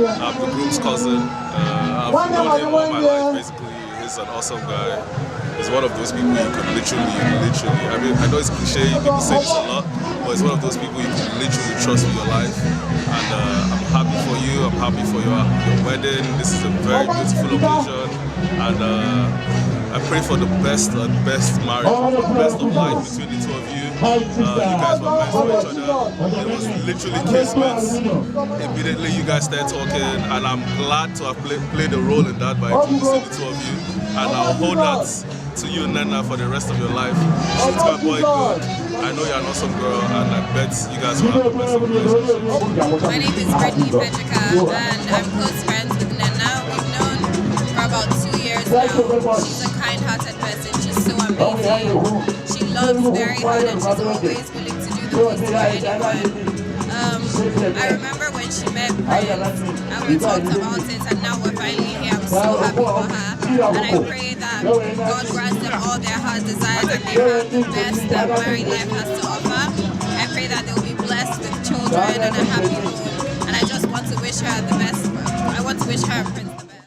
I'm the groom's cousin. I've known him all my life, basically. He's an awesome guy. He's one of those people you could literally, I mean, I know it's cliche, people say this a lot, but it's one of those people you can literally trust with your life. And I'm happy for you, I'm happy for your wedding. This is a very beautiful occasion. And I pray for the best marriage, the best of life between the two of you. You guys were meant for each other. It was literally kismet. Immediately you guys started talking, and I'm glad to have played a role in that by introducing the two of you. And I'll hold that to you, Nena, for the rest of your life. Treat my boy good. I know you're an awesome girl, and I bet you guys will have the best of relationships. My name is Brittany Petrica, and I'm close friends with Nena. We've known for about 2 years now. She's a kind-hearted person. She's so amazing. She loves very hard, and she's always willing to do the most for anyone. I remember when she met Prince, and we talked about it, and now we're finally here. I'm so happy for her, and I pray that God grants them all their heart desires, and they have the best that married life has to offer. I pray that they'll be blessed with children and a happy home, and I just want to wish her the best. I want to wish her and Prince the best.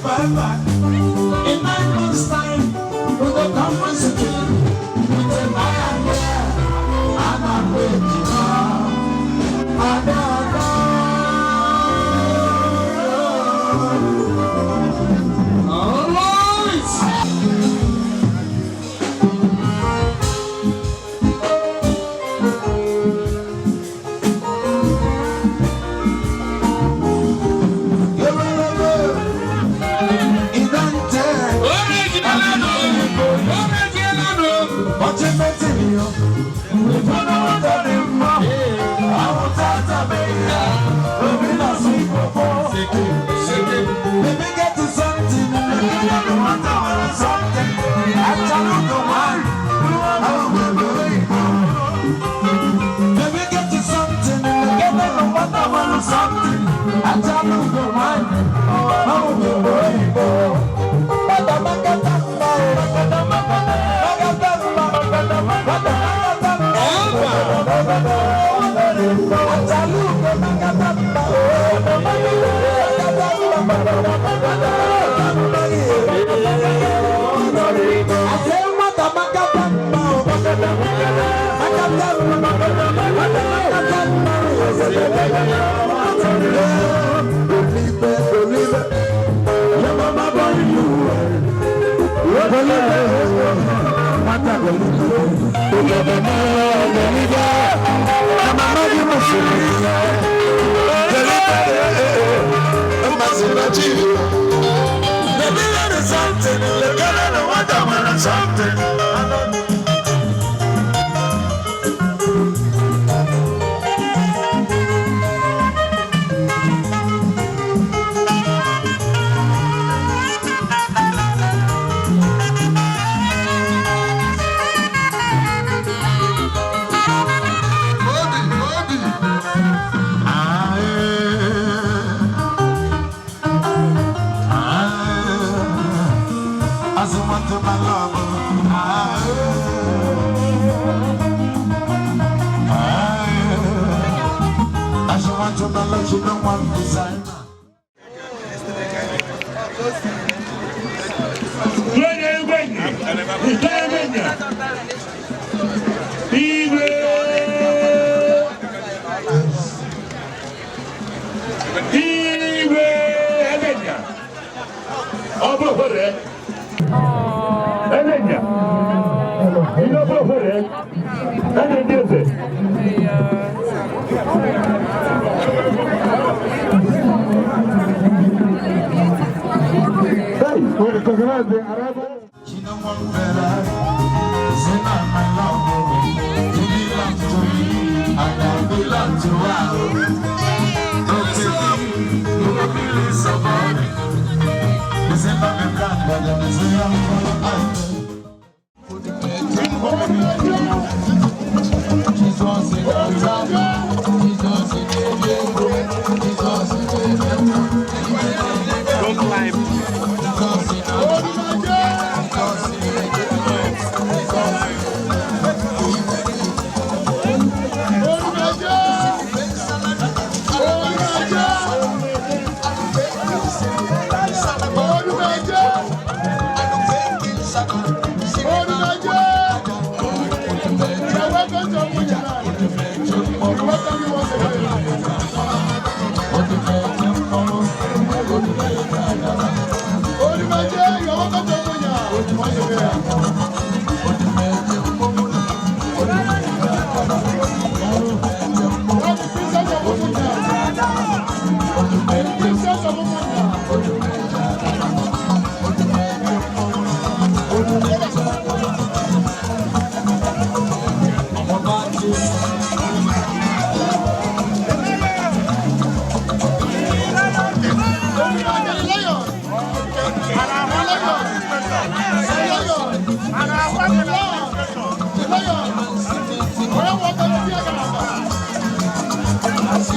Bye-bye. In 9 months' time, we'll go conference again. With a man there, and I'm waiting all right. doesn't want to my love. Doesn't want to my love, she don't want design. She don't want better. Say not my love. You belong to me, and I belong to her. Don't take me, you will be somebody. This is not a brand, but I'm saying Jesus in the trouble. Jesus in the Jesus in the don't climb.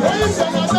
Hey,